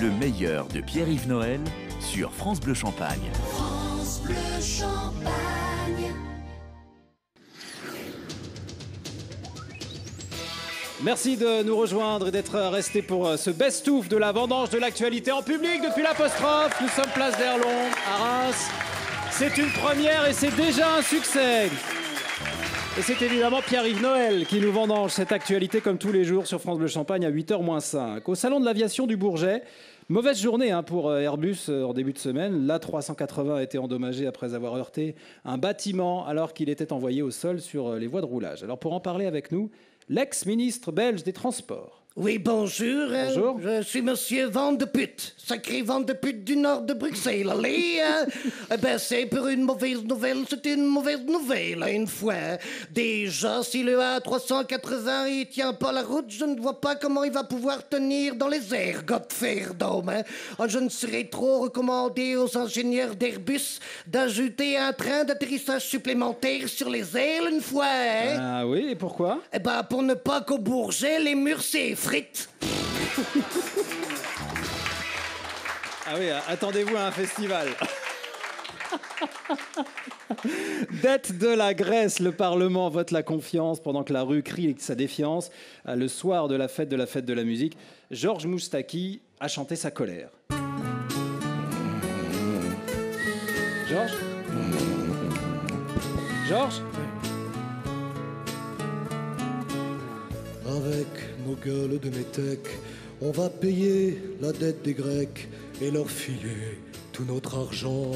Le meilleur de Pierre-Yves Noël sur France Bleu Champagne. France Bleu Champagne. Merci de nous rejoindre et d'être restés pour ce best-of de la vendange de l'actualité en public depuis l'apostrophe. Nous sommes place d'Erlon, à Reims. C'est une première et c'est déjà un succès. Et c'est évidemment Pierre-Yves Noël qui nous vendange cette actualité comme tous les jours sur France Bleu Champagne à 8h-5. Au salon de l'aviation du Bourget, mauvaise journée pour Airbus en début de semaine. L'A380 a été endommagé après avoir heurté un bâtiment alors qu'il était envoyé au sol sur les voies de roulage. Alors pour en parler avec nous, l'ex-ministre belge des Transports. Oui, bonjour. Bonjour. Je suis monsieur Van de Put, sacré Van de Put du nord de Bruxelles. Allez, c'est pour une mauvaise nouvelle, c'est une mauvaise nouvelle, une fois. Déjà, si le A380 il tient pas la route, je ne vois pas comment il va pouvoir tenir dans les airs, Gottferdom. Je ne serais trop recommandé aux ingénieurs d'Airbus d'ajouter un train d'atterrissage supplémentaire sur les ailes une fois. Ah oui, et pourquoi ? Pour ne pas qu'au Bourget, les murs s'effritent. Ah oui, attendez-vous à un festival. Dette de la Grèce, le Parlement vote la confiance pendant que la rue crie sa défiance. Le soir de la fête de la musique, Georges Moustaki a chanté sa colère. Georges ? Georges ? Avec nos gueules de métèques, on va payer la dette des Grecs et leur filer tout notre argent.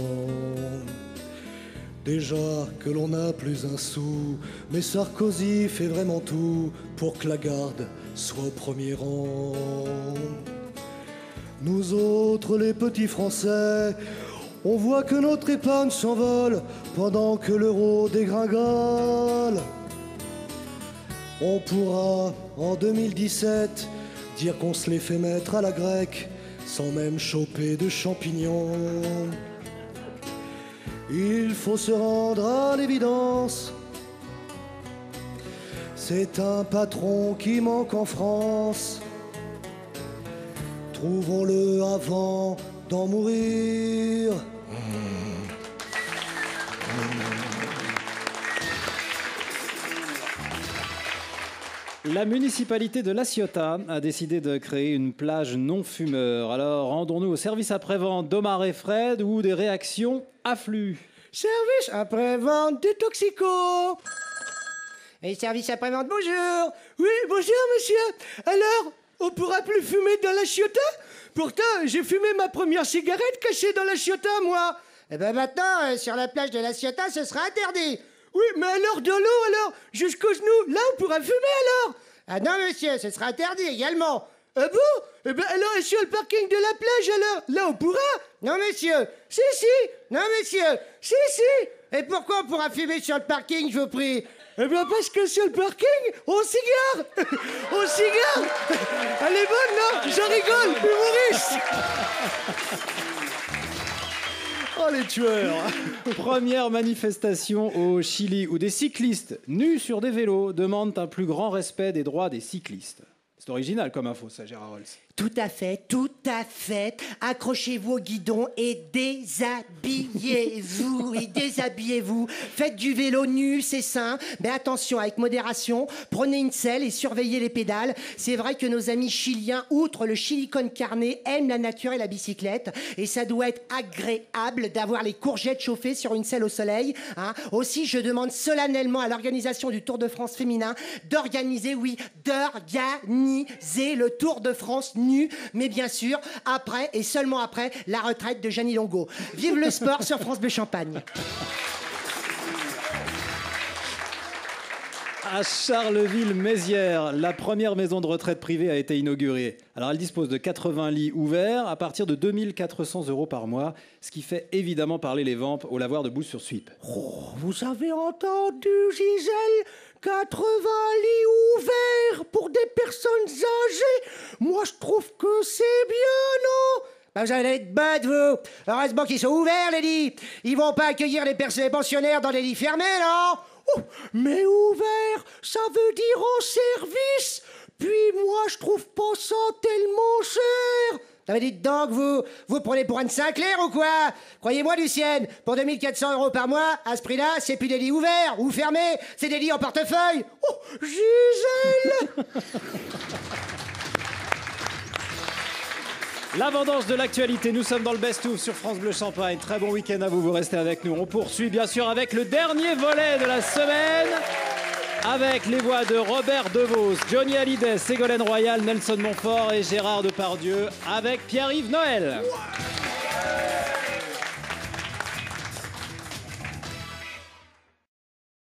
Déjà que l'on n'a plus un sou, mais Sarkozy fait vraiment tout pour que la garde soit au premier rang. Nous autres, les petits Français, on voit que notre épargne s'envole pendant que l'euro dégringole. On pourra, en 2017, dire qu'on se les fait mettre à la grecque, sans même choper de champignons. Il faut se rendre à l'évidence. C'est un patron qui manque en France. Trouvons-le avant d'en mourir. La municipalité de La Ciotat a décidé de créer une plage non-fumeur. Alors, rendons-nous au service après-vente d'Omar et Fred où des réactions affluent. Service après-vente des toxicos. Et service après-vente, bonjour. Oui, bonjour monsieur. Alors, on pourra plus fumer dans La Ciotat? Pourtant, j'ai fumé ma première cigarette cachée dans La Ciotat, moi. Eh ben maintenant, sur la plage de La Ciotat, ce sera interdit. Oui, mais alors de l'eau, alors, jusqu'aux genoux, là on pourra fumer alors. Ah non monsieur, ce sera interdit également. Ah bon? Eh ben alors, sur le parking de la plage alors, là on pourra? Non monsieur, si. Non monsieur, si. Et pourquoi on pourra fumer sur le parking, je vous prie? Eh bien parce que sur le parking, on cigare. On cigare. Elle est bonne, non? J'en rigole, humoriste. Oh les tueurs. Première manifestation au Chili où des cyclistes nus sur des vélos demandent un plus grand respect des droits des cyclistes. C'est original comme info ça, Gérard Rolls. Tout à fait. Accrochez-vous au guidon et déshabillez-vous. Faites du vélo nu, c'est sain. Mais attention, avec modération. Prenez une selle et surveillez les pédales. C'est vrai que nos amis chiliens, outre le chili con carne, aiment la nature et la bicyclette. Et ça doit être agréable d'avoir les courgettes chauffées sur une selle au soleil. Hein. Aussi, je demande solennellement à l'organisation du Tour de France féminin d'organiser le Tour de France nu, mais bien sûr, après et seulement après la retraite de Jeannie Longo. Vive le sport sur France Bleu Champagne. À Charleville-Mézières, la première maison de retraite privée a été inaugurée. Alors elle dispose de 80 lits ouverts à partir de 2 400 € par mois, ce qui fait évidemment parler les vampes au lavoir de Bousse-sur-Suippe. Oh, vous avez entendu, Gisèle? 80 lits ouverts pour des personnes âgées. Moi, je trouve que c'est bien, non? Vous allez être bête, vous. Heureusement qu'ils sont ouverts, les lits. Ils vont pas accueillir les pensionnaires dans des lits fermés, non? Oh, mais ouvert, ça veut dire en service. Puis moi, je trouve pas ça tellement cher. Non mais dites donc, vous prenez pour Anne Sinclair ou quoi? Croyez-moi, Lucienne, pour 2400 € par mois, à ce prix-là, c'est plus des lits ouverts ou fermés, c'est des lits en portefeuille. Oh, Gisèle. La vendange de l'actualité, nous sommes dans le best-of sur France Bleu Champagne. Très bon week-end à vous, vous restez avec nous. On poursuit bien sûr avec le dernier volet de la semaine, avec les voix de Robert Devos, Johnny Hallyday, Ségolène Royal, Nelson Montfort et Gérard Depardieu, avec Pierre-Yves Noël.